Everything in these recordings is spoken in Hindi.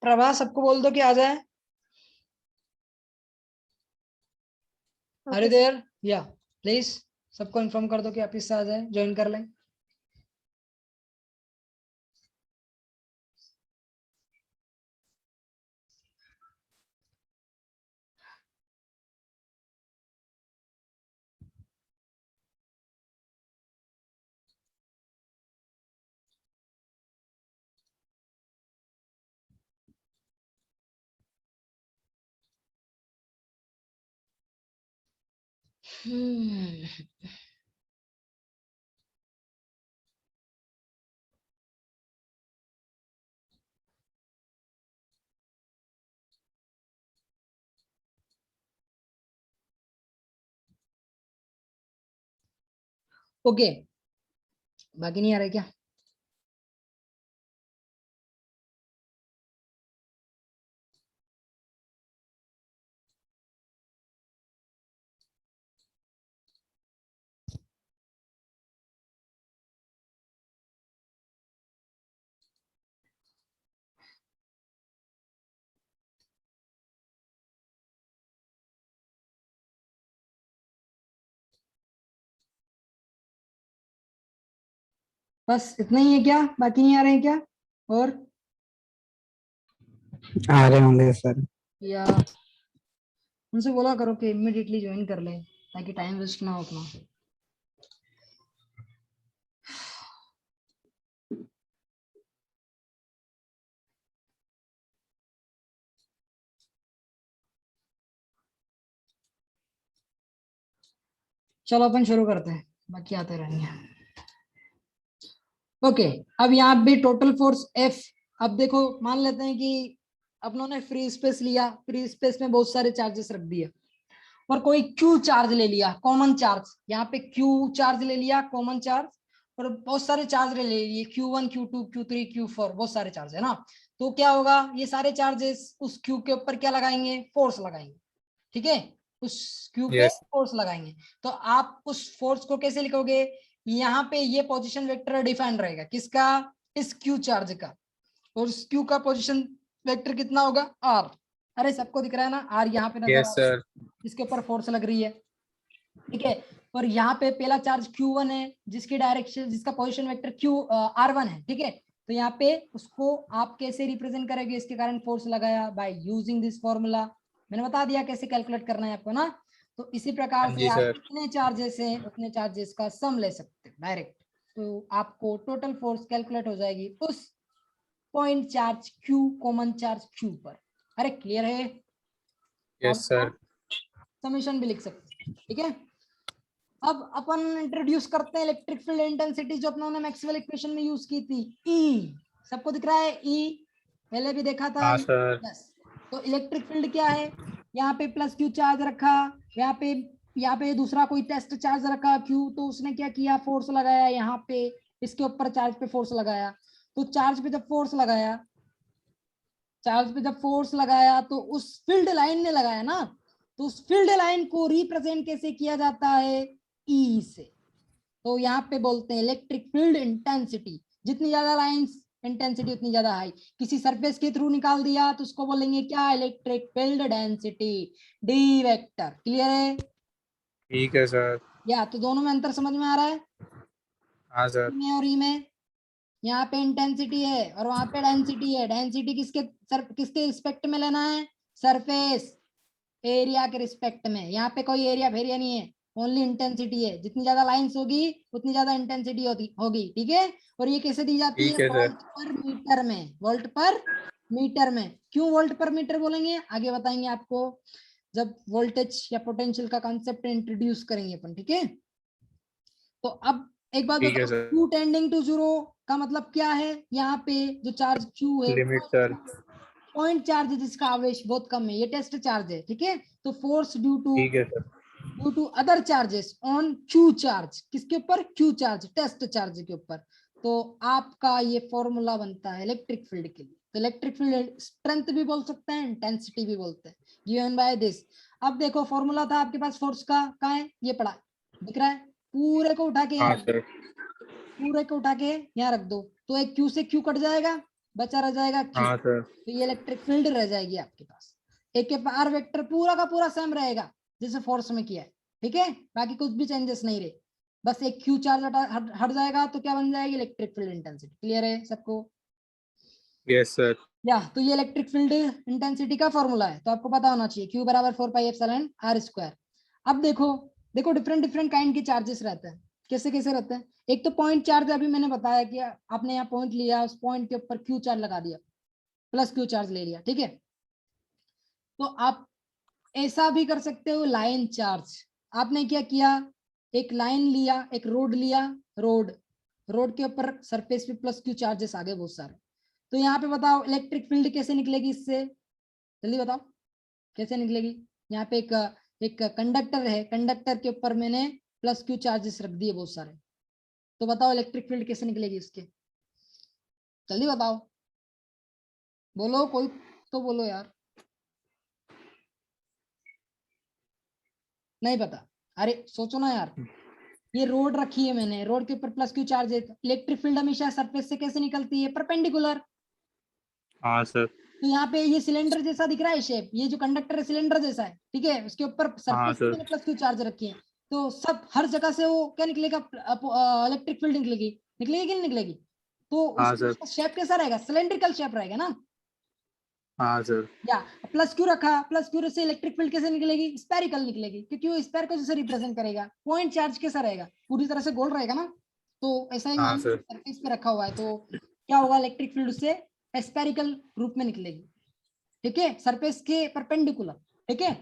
प्रभा सबको बोल दो कि आ जाए। अरे देर या प्लीज सबको इन्फॉर्म कर दो कि आप इससे आ जाए, ज्वाइन कर लें। ओके, बाकी नहीं आ रहा है क्या? बस इतना ही है क्या? बाकी नहीं आ रहे हैं क्या? और आ रहे होंगे सर। या उनसे बोला करो कि इमीडिएटली ज्वाइन कर ले ताकि टाइम वेस्ट ना हो अपना। चलो अपन शुरू करते हैं, बाकी आते रहेंगे। ओके, अब यहाँ पे टोटल फोर्स F। अब देखो मान लेते हैं कि अपनों ने फ्री स्पेस लिया, फ्री स्पेस में बहुत सारे चार्जेस रख दिए और कोई Q चार्ज ले लिया, कॉमन चार्ज। यहाँ पे Q चार्ज ले लिया, कॉमन चार्ज, और बहुत सारे चार्ज ले लिए, Q1 Q2 Q3 Q4, बहुत सारे चार्ज है ना। तो क्या होगा, ये सारे चार्जेस उस Q के ऊपर क्या लगाएंगे? फोर्स लगाएंगे। ठीक है, उस Q पे यस फोर्स लगाएंगे। तो आप उस फोर्स को कैसे लिखोगे? यहाँ पे ये पोजीशन वेक्टर डिफाइन रहेगा किसका? इस Q चार्ज का। और उस Q का पोजीशन वेक्टर कितना होगा? R। अरे सबको दिख रहा है ना, R यहाँ पे नजर आ यस रहा है, सर। इसके ऊपर फोर्स लग रही है। ठीक है, और यहाँ पे पहला चार्ज Q1 है, जिसकी डायरेक्शन, जिसका पोजीशन वेक्टर R1 है। ठीक है, तो यहाँ पे उसको आप कैसे रिप्रेजेंट करेंगे? इसके कारण फोर्स लगाया बाय यूजिंग दिस फॉर्मूला। मैंने बता दिया कैसे कैलकुलेट करना है आपको ना। तो इसी प्रकार हाँ से जी आप सर। जितने चार्जेस हैं उतने चार्जेस का सम ले सकते हैं डायरेक्ट। तो आपको टोटल फोर्स कैलकुलेट हो जाएगी उस point charge Q, common charge Q पर। अरे क्लियर है? Yes sir. समीशन भी लिख सकते हैं। ठीक है, अब अपन इंट्रोड्यूस करते हैं इलेक्ट्रिक फील्ड इंटेंसिटी, जो अपने मैक्सवेल इक्वेशन में यूज की थी। ई सबको दिख रहा है? ई पहले भी देखा था। हाँ सर। यस, तो इलेक्ट्रिक फील्ड क्या है? यहाँ पे प्लस Q चार्ज रखा, यहाँ पे दूसरा कोई टेस्ट चार्ज रखा Q, तो उसने क्या किया? फोर्स लगाया यहाँ पे, इसके ऊपर चार्ज पे फोर्स लगाया। तो चार्ज पे जब फोर्स लगाया, तो उस फील्ड लाइन ने लगाया ना, तो उस फील्ड लाइन को रिप्रेजेंट कैसे किया जाता है? ई से। तो यहाँ पे बोलते हैं इलेक्ट्रिक फील्ड इंटेंसिटी। जितनी ज्यादा लाइंस, इंटेंसिटी उतनी ज्यादा हाई। किसी सरफेस के थ्रू निकाल दिया तो उसको बोलेंगे क्या? Electric field density, D vector. Clear है? ठीक है सर। या तो दोनों में अंतर समझ में आ रहा है? हाँ सर। ई में और ई में। यहाँ पे इंटेंसिटी है और वहां पे डेंसिटी है। डेंसिटी किसके रिस्पेक्ट में लेना है? सरफेस एरिया के रिस्पेक्ट में। यहाँ पे कोई एरिया वेरिया नहीं है, ओनली इंटेंसिटी है। जितनी ज्यादा लाइंस होगी उतनी ज्यादा इंटेंसिटी होगी। ठीक है, और ये कैसे दी जाती है? ठीक है सर। वोल्ट पर मीटर में। वोल्ट पर मीटर में। क्यों वोल्ट पर मीटर बोलेंगे आगे बताएंगे आपको, जब वोल्टेज या पोटेंशियल का कॉन्सेप्ट इंट्रोड्यूस करेंगे अपन। ठीक है, तो अब एक बात ठीक है बताओ, sir. Q tending to zero का मतलब क्या है? यहाँ पे जो चार्ज Q है, लिमिट सर। पॉइंट चार्ज है जिसका आवेश बहुत कम है, ये टेस्ट चार्ज है। ठीक है, तो फोर्स ठीक है sir. Due to other charges on Q charge. किसके ऊपर? Q चार्ज, टेस्ट चार्ज के ऊपर। तो आपका ये फॉर्मूला बनता है इलेक्ट्रिक फील्ड के लिए। तो इलेक्ट्रिक फील्ड स्ट्रेंथ भी बोल सकते हैं, इंटेंसिटी भी बोलते हैं, गिवन बाय दिस। अब देखो फॉर्मूला था आपके पास फोर्स का, कहाँ है? ये पड़ा दिख रहा है? पूरे को उठा के यहाँ हाँ रख दो, सर। पूरे को उठा के यहाँ रख दो, तो एक Q से Q कट जाएगा, बचा रह जाएगा Q। हाँ सर। तो ये इलेक्ट्रिक फील्ड रह जाएगी आपके पास। एक के पार वेक्टर पूरा का पूरा सेम रहेगा जैसे फोर्स में किया है, ठीक है, बाकी कुछ भी चेंजेस नहीं रहे, बस एक Q चार्ज हट जाएगा तो क्या बन जाएगी, इलेक्ट्रिक फील्ड इंटेंसिटी। क्लियर है सबको? Yes sir. या तो ये इलेक्ट्रिक फील्ड इंटेंसिटी का फॉर्मूला है, तो आपको पता होना चाहिए Q बराबर 4πε/r²। अब देखो देखो डिफरेंट डिफरेंट काइंड के चार्जेस रहते हैं। कैसे कैसे रहते हैं? एक तो पॉइंट चार्ज, अभी मैंने बताया कि आपने यहाँ पॉइंट लिया, उस पॉइंट के ऊपर Q चार्ज लगा दिया, प्लस Q चार्ज ले लिया, ठीक है। तो आप ऐसा भी कर सकते हो, लाइन चार्ज। आपने क्या किया, एक लाइन लिया, एक रोड लिया, रोड रोड के ऊपर सरफेस पे प्लस Q चार्जेस आ गए बहुत सारे। तो यहाँ पे बताओ इलेक्ट्रिक फील्ड कैसे निकलेगी इससे, जल्दी बताओ कैसे निकलेगी। यहाँ पे एक कंडक्टर है, कंडक्टर के ऊपर मैंने प्लस Q चार्जेस रख दिए बहुत सारे, तो बताओ इलेक्ट्रिक फील्ड कैसे निकलेगी इसके, जल्दी बताओ, बोलो कोई तो बोलो यार, नहीं पता? अरे सोचो ना यार, ये रोड रखी है मैंने, रोड के ऊपर प्लस Q चार्ज है, इलेक्ट्रिक फील्ड हमेशा सरफेस से कैसे निकलती है, परपेंडिकुलर। हाँ सर। तो यहाँ पे ये सिलेंडर जैसा दिख रहा है शेप, ये जो कंडक्टर है सिलेंडर जैसा है, ठीक है, उसके ऊपर हाँ सरफेस सर। पे प्लस Q चार्ज रखी है, तो सब हर जगह से वो क्या निकलेगा, इलेक्ट्रिक फील्ड निकलेगी, निकलेगी कि नहीं निकलेगी? तो हाँ सर। उसका शेप कैसा रहेगा, सिलेंड्रिकल शेप रहेगा ना। हाँ सर। या प्लस Q रखा, प्लस Q से इलेक्ट्रिक फील्ड कैसे निकलेगी, स्पेरिकल निकलेगी, क्योंकि वो स्पेयर को जैसे रिप्रेजेंट करेगा। पॉइंट चार्ज कैसा रहेगा, पूरी तरह से गोल रहेगा ना, तो ऐसा ही हाँ मान सर। सरफेस पे रखा हुआ है, तो क्या होगा, इलेक्ट्रिक फील्ड से स्पेरिकल रूप में निकलेगी, ठीक है, सरफेस के परपेंडिकुलर, ठीक है।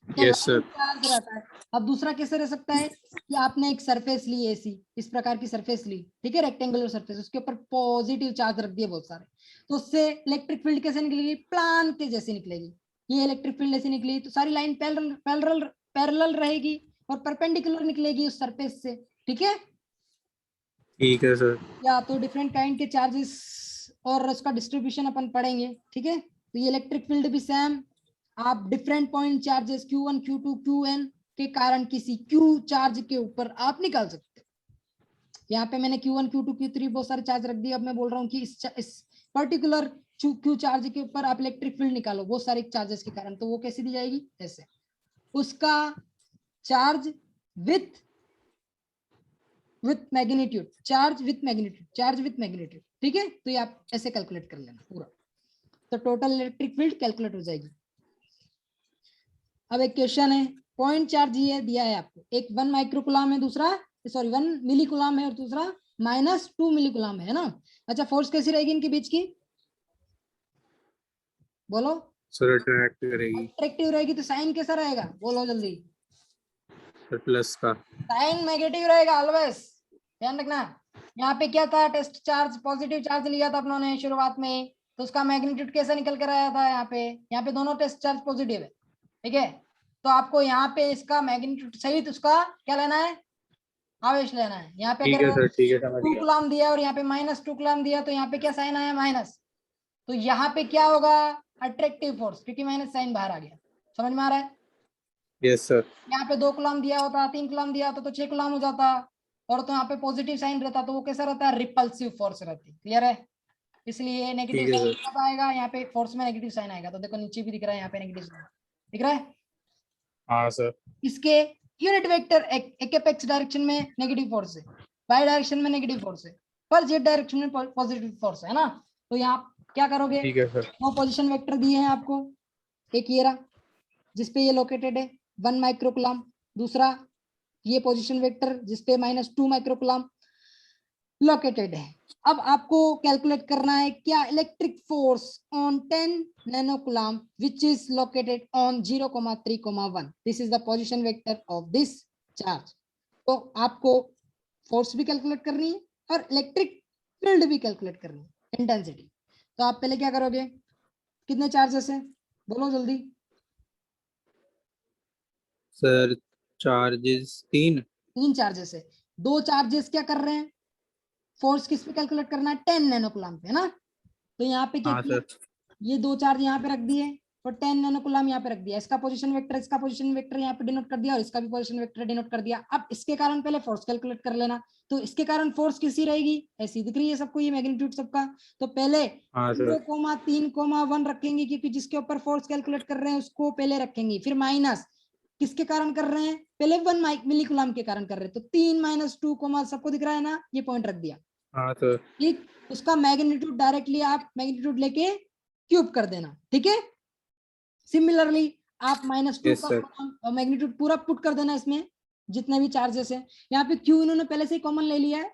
तो यस लाइन सर। चार्ज रहता है। अब दूसरा कैसे रह सकता है कि आपने एक सरफेस ली ऐसी, इस प्रकार की सरफेस ली, ठीक है, रेक्टेंगुलर सरफेस, उसके ऊपर पॉजिटिव चार्ज रख दिए बहुत सारे, तो उससे इलेक्ट्रिक फील्ड कैसे निकलेगी, प्लान के जैसे निकलेगी। ये इलेक्ट्रिक फील्ड ऐसे निकली तो सारी लाइन पैरेलल रहेगी और परपेंडिकुलर निकलेगी उस सरफेस से, ठीक है। ठीक है सर। या तो डिफरेंट काइंड के चार्जेस और उसका डिस्ट्रीब्यूशन अपन पढ़ेंगे, ठीक है। तो ये इलेक्ट्रिक फील्ड भी सेम, आप different point charges Q1 Q2 Qn के कारण किसी Q चार्ज के ऊपर आप निकाल सकते हो। यहाँ पे मैंने Q1 Q2 Q3 बहुत सारे चार्ज रख दिए, अब मैं बोल रहा हूँ कि इस पर्टिकुलर Q चार्ज के ऊपर आप इलेक्ट्रिक फील्ड निकालो बहुत सारे चार्जेस के कारण, तो वो कैसे दी जाएगी, ऐसे, उसका charge with magnitude, charge with magnitude, ठीक है। तो ये आप ऐसे कैलकुलेट कर लेना पूरा, तो टोटल इलेक्ट्रिक फील्ड कैलकुलेट हो जाएगी। अब एक क्वेश्चन है, पॉइंट चार्ज ये दिया है आपको, एक 1 माइक्रोकुलाम है, दूसरा 1 मिलीकुलाम है और दूसरा -2 मिलीकुलाम है ना। अच्छा, फोर्स कैसी रहेगी इनके बीच की, बोलो। सर अट्रैक्ट करेगी। अट्रैक्टिव रहेगी, तो साइन कैसा रहेगा, बोलो जल्दी। सर प्लस का। साइन नेगेटिव रहेगा ऑलवेज, ध्यान रखना। यहाँ पे क्या था, टेस्ट चार्ज पॉजिटिव चार्ज लिया था अपनों ने शुरुआत में, तो उसका मैग्नीट्यूड कैसा निकल कर आया था, यहाँ पे दोनों टेस्ट चार्ज पॉजिटिव है, ठीक है। तो आपको यहाँ पे इसका मैग्नीट्यूड सहित उसका क्या लेना है, आवेश लेना है। यहाँ पे ठीक अगर है सर, ठीक है, समझ 2 गया। कूलम दिया और यहाँ पे -2 कूलम दिया, तो यहाँ पे क्या साइन आया, माइनस, तो यहाँ पे क्या होगा, अट्रैक्टिव फोर्स, क्योंकि माइनस साइन बाहर आ गया। समझ में आ रहा है? Yes sir. यहाँ पे 2 कूलम दिया होता, 3 कूलम दिया होता तो 6 कूलम हो जाता, और तो यहाँ पे पॉजिटिव साइन रहता तो वो कैसा रहता है, रिपल्सिव फोर्स रहती। क्लियर है? इसलिए नेगेटिव ठीक है साइन सर। कब आएगा, यहाँ पे फोर्स में नेगेटिव साइन आएगा, तो देखो नीचे भी दिख रहा है, यहाँ पे नेगेटिव साइन दिख रहा है। हाँ सर। इसके यूनिट वेक्टर एक्स डायरेक्शन में नेगेटिव फोर्स है, वाई डायरेक्शन में नेगेटिव फोर्स है, पर जेड डायरेक्शन में पॉजिटिव फोर्स है ना। तो यहाँ क्या करोगे, ठीक है सर। दो पोजीशन वेक्टर दिए हैं आपको, एक ये रहा जिसपे ये लोकेटेड है 1 माइक्रोकुलम, दूसरा ये पोजीशन वेक्टर जिसपे -2 माइक्रोकुलम लोकेटेड है। अब आपको कैलकुलेट करना है क्या, electric force on 10 nanocoulomb which is located on 0,3,1, this is the position vector of this charge. तो आपको फोर्स भी कैलकुलेट करनी है और इलेक्ट्रिक फील्ड भी कैलकुलेट करनी है, इंटेंसिटी। तो आप पहले क्या करोगे, कितने चार्जेस है, बोलो जल्दी। Sir charges 3। 3 चार्जेस है, 2 चार्जेस क्या कर रहे हैं, फोर्स किस पे कैलकुलेट करना है, 10 नैनोकुलम पे, है ना। तो यहाँ पे क्या हाँ किया, सर। ये 2 चार्ज यहाँ पे रख दिए, और 10 नैनो कूलम यहाँ पे रख दिया, इसका पोजीशन वेक्टर यहाँ पे डिनोट कर दिया और इसका भी पोजीशन वेक्टर डिनोट कर दिया। अब इसके कारण पहले फोर्स कैलकुलेट कर लेना, तो इसके कारण फोर्स किसी रहेगी, ऐसी दिख रही है सबको ये मैग्नीट्यूड सबका। तो पहले हाँ सर 0,3,1 रखेंगे, क्योंकि जिसके ऊपर फोर्स कैलकुलेट कर रहे हैं उसको पहले रखेंगे, फिर माइनस किसके कारण कर रहे हैं, पहले 1 मिली कूलम के कारण कर रहे हैं, तो 3 - 2, सबको दिख रहा है ना, ये पॉइंट रख दिया। हाँ सर ठीक, उसका मैग्नीट्यूड डायरेक्टली आप मैग्नीट्यूड लेके क्यूब कर देना, ठीक है। सिमिलरली आप -2 यस सर का मैग्नीट्यूड पूरा पुट कर देना इसमें, जितने भी चार्जेस है। यहाँ पे क्यू इन्होंने पहले से ही कॉमन ले लिया है,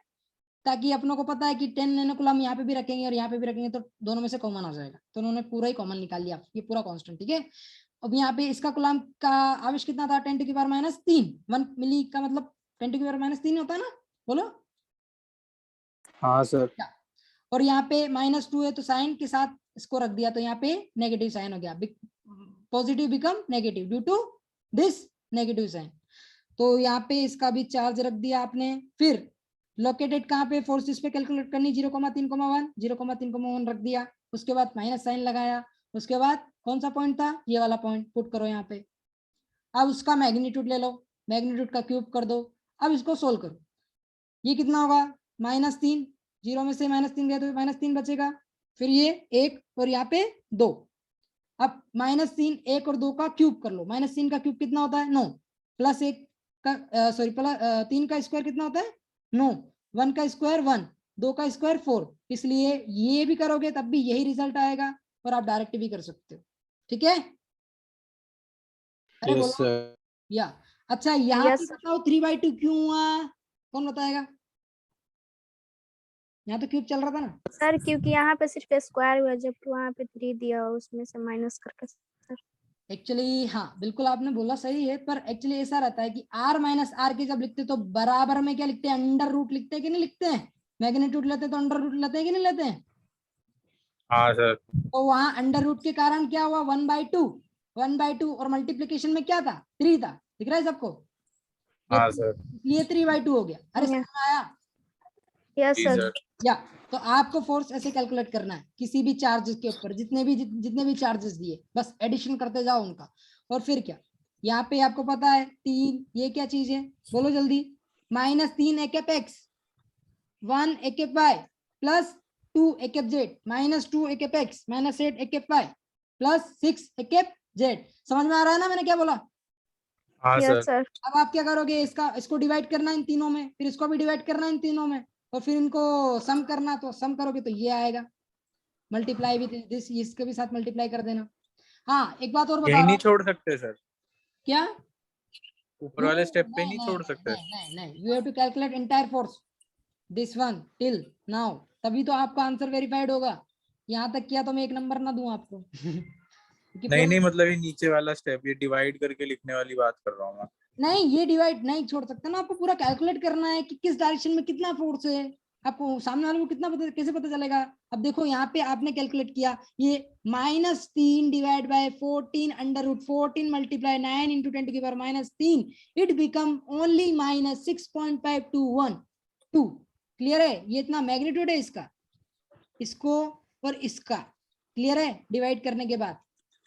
ताकि अपनों को पता है कि 10 नैनो कूलम यहाँ पे भी रखेंगे और यहाँ पे भी रखेंगे तो दोनों में से कॉमन आ जाएगा, तो उन्होंने पूरा ही कॉमन निकाल लिया, ये पूरा कांस्टेंट, ठीक है। अब यहाँ पे इसका कूलम का आवेश कितना था, 10⁻³ 1 मिली का मतलब 10⁻³ होता है ना, बोलो। हाँ सर और यहाँ पे -2 है तो साइन के साथ इसको रख दिया, तो यहाँ पे नेगेटिव साइन हो गया, positive become negative due to this negative sign. तो यहाँ पे इसका भी चार्ज रख दिया आपने। फिर लोकेटेड कहाँ पे, फोर्स पे कैलकुलेट करनी, 0,3,1 0,3,1 रख दिया, उसके बाद माइनस साइन लगाया, उसके बाद कौन सा पॉइंट था, ये वाला पॉइंट पुट करो यहाँ पे। अब उसका मैग्नीट्यूड ले लो, मैग्नीट्यूड का क्यूब कर दो। अब इसको सोल्व करो, ये कितना होगा, -3, 0 में से -3 गए तो -3 बचेगा, फिर ये 1 और यहाँ पे 2। अब -3 1 और 2 का क्यूब कर लो, -3 का क्यूब कितना होता है 9, प्लस 1 का सॉरी प्लस 3 का स्क्वायर कितना होता है 9, 1 का स्क्वायर 1, 2 का स्क्वायर 4, इसलिए ये भी करोगे तब भी यही रिजल्ट आएगा, और आप डायरेक्ट भी कर सकते हो, ठीक है। अरे यस बोलो सर या। अच्छा यहाँ Yes, पे sir. बताओ 3/2 क्यों हुआ, कौन बताएगा, यहाँ तो क्यूब चल रहा था ना। सर क्योंकि यहाँ पे सिर्फ स्क्वायर हुआ, जबकि वहाँ पे 3 दिया और उसमें से माइनस करके सर। एक्चुअली हाँ बिल्कुल आपने बोला सही है, पर एक्चुअली ऐसा रहता है कि r - r के जब लिखते तो बराबर में क्या लिखते हैं, अंडर रूट लिखते हैं कि नहीं लिखते हैं, मैग्नीट्यूड लेते हैं तो अंडर रूट लेते हैं कि नहीं लेते हैं। हाँ सर तो वहां अंडर रूट के कारण क्या हुआ, 1/2 और मल्टीप्लीकेशन में क्या था 3 था, दिख रहा है सबको, हाँ सर ये 3/2 हो गया। अरे Yeah. समझ में आया। यस जी सर। सर या तो आपको फोर्स ऐसे कैलकुलेट करना है, किसी भी चार्जेस के ऊपर जितने भी चार्जेस दिए बस एडिशन करते जाओ उनका। और फिर क्या, यहाँ पे आपको पता है 3, ये क्या चीज है बोलो जल्दी, -3 a⁻x 1 a⁻y plus 2 a⁻z -2 a⁻x -8 a⁻y plus 6 a⁻z। समझ में आ रहा है ना मैंने क्या बोला। हाँ यस सर सर। अब आप क्या करोगे, इसको डिवाइड करना इन तीनों में, फिर इसको भी डिवाइड करना इन तीनों में, और फिर इनको सम करना, तो सम करोगे तो ये आएगा, मल्टीप्लाई विद दिस, इसके भी साथ मल्टीप्लाई कर देना। हाँ एक बात और बता यही रहा नहीं हूँ, छोड़ सकते सर, क्या, ऊपर नो वाले स्टेप पे नहीं नहीं नहीं छोड़ सकते। नहीं नहीं नहीं, you have to calculate entire force this one till now, तभी तो आपका आंसर वेरीफाइड होगा। यहाँ तक किया तो मैं 1 नंबर ना दूं आपको क्योंकि नहीं नहीं पूरा मतलब ये नीचे वाला स्टेप, ये डिवाइड करके लिखने वाली बात कर रहा हूँ मैं। नहीं, ये डिवाइड नहीं छोड़ सकते ना, आपको पूरा कैलकुलेट करना है कि किस डायरेक्शन में कितना फोर्स है, आपको सामने वाले को कितना पता, कैसे पता चलेगा। अब देखो यहाँ पे आपने कैलकुलेट किया, ये -3 divide by 14 under root 14 multiply 9 into 10 की power -3, it become only -6.5212। Clear है, ये इतना मैग्नीट्यूड है इसका, इसको और इसका, क्लियर है, डिवाइड करने के बाद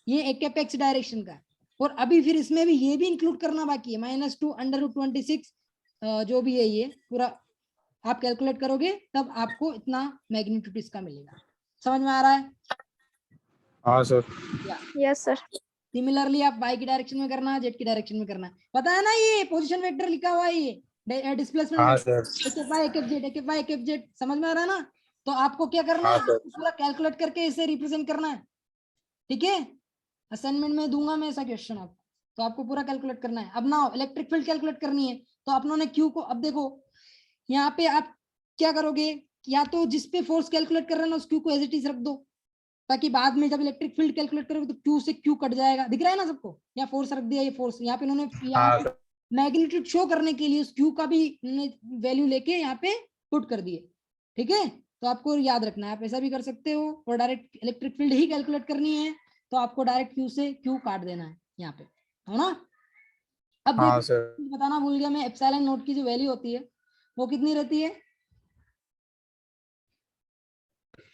ये a⁻x डायरेक्शन का। और अभी फिर इसमें भी ये भी इंक्लूड करना बाकी है, -2 अंडर रूट 26 जो भी है ये पूरा आप कैलकुलेट करोगे तब आपको इतना मैग्नीट्यूड इसका मिलेगा। समझ में आ रहा है। हाँ सर यस सर। सिमिलरली आप y की डायरेक्शन में करना, z की डायरेक्शन में करना, पता है ना, ये पोजीशन वेक्टर लिखा हुआ है, ये डिस्प्लेसमेंट हाँ वेक्टर सर a⁻z समझ में आ रहा है ना। तो आपको क्या करना हाँ है, सर पूरा कैलकुलेट करके इसे रिप्रेजेंट करना है, ठीक है। असाइनमेंट में दूंगा मैं ऐसा क्वेश्चन आपको, तो आपको पूरा कैलकुलेट करना है। अब ना इलेक्ट्रिक फील्ड कैलकुलेट करनी है, तो अपनों ने क्यू को, अब देखो यहाँ पे आप क्या करोगे, या तो जिस पे फोर्स कैलकुलेट कर रहे हैं ना उस क्यू को एज इट इज रख दो, ताकि बाद में जब इलेक्ट्रिक फील्ड कैलकुलेट करोगे तो क्यू से क्यू कट जाएगा, दिख रहा है ना सबको, यहाँ फोर्स रख दिया, ये फोर्स यहाँ पे इन्होंने यहाँ हाँ पे सर मैग्नीट्यूड शो करने के लिए उस क्यू का भी वैल्यू लेके यहाँ पे पुट कर दिए, ठीक है। तो आपको याद रखना है, आप ऐसा भी कर सकते हो, और डायरेक्ट इलेक्ट्रिक फील्ड ही कैलकुलेट करनी है तो आपको डायरेक्ट क्यू से क्यू काट देना है यहाँ पे, हो ना। अब हाँ देखो सर बताना भूल गया मैं, एप्सिलॉन नोट की जो वैल्यू होती है वो कितनी रहती है,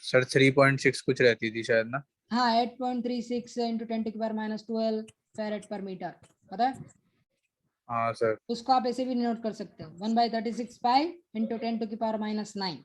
सर 3.6 कुछ रहती थी शायद ना। हाँ 8.36 into 10 to the power minus 12 फेरेड पर मीटर, पता है? हाँ सर। उसको आप ऐसे भी नोट कर सकते हो 1/36 पाई into 10 to the power minus 9।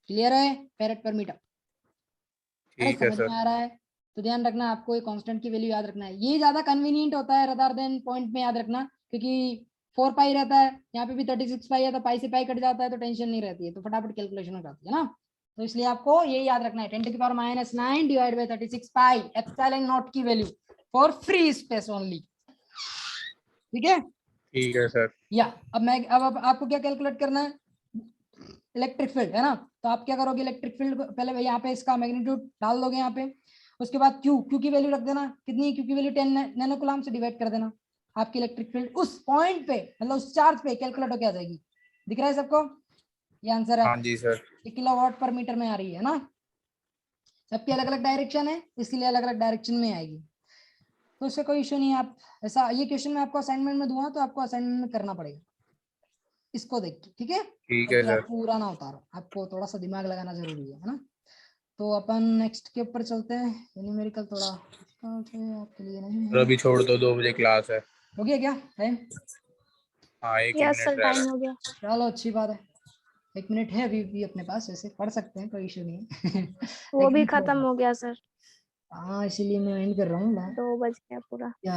Clear है? फेरेड पर मीटर। अरे ठीक है समझ सर। में आ रहा है? तो ध्यान रखना, आपको एक कांस्टेंट की वैल्यू याद रखना है। ये ज्यादा कन्वीनियंट होता है रदर देन पॉइंट में याद रखना, क्योंकि 4 पाई रहता है, यहाँ पे भी 36 पाई है, तो पाई से पाई कट जाता है तो टेंशन नहीं रहती है, तो फटाफट कैलकुलेशन हो जाती है ना। तो इसलिए आपको ये याद रखना है 10 to the power minus 9 divide by 36 pi epsilon naught की value for free space only. ठीक है? ठीक है सर। या अब आपको क्या कैलकुलेट करना है? इलेक्ट्रिक फील्ड है ना, तो आप क्या करोगे? इलेक्ट्रिक फील्ड पहले यहाँ पे इसका मैग्नीट्यूड डाल दोगे यहाँ पे, उसके बाद क्यू की वैल्यू रख देना। कितनी? क्यू की वैल्यू 10 नैनो कूलम से डिवाइड कर देना। आपकी इलेक्ट्रिक फील्ड उस पॉइंट पे, मतलब उस चार्ज पे कैलकुलेट होकर आ जाएगी। दिख रहा है सबको? ये आंसर है हाँ जी सर। किलोवाट पर मीटर में आ रही है ना। सबकी अलग अलग डायरेक्शन है, इसलिए अलग अलग डायरेक्शन में आएगी, तो उससे कोई इशू नहीं है। आप ऐसा, ये क्वेश्चन मैं आपको असाइनमेंट में दूंगा तो आपको असाइनमेंट में करना पड़ेगा इसको देख के, ठीक है? ठीक है ताकि आप सर। पूरा ना उतारो, आपको थोड़ा सा दिमाग लगाना जरूरी है ना। तो अपन नेक्स्ट के ऊपर चलते हैं। न्यूमेरिकल थोड़ा difficult है आपके लिए, नहीं और है? अभी छोड़ दो, 2 बजे क्लास है। हो गया क्या टाइम? हाँ 1 ही यस सर मिनट रह रहा टाइम है। हो गया। चलो अच्छी बात है, 1 मिनट है अभी भी अपने पास, ऐसे पढ़ सकते हैं, कोई इशू नहीं है। वो भी लेकिन खत्म हो गया सर, हाँ, इसीलिए मैं एंड कर रहा हूँ। 2 बज गया पूरा। या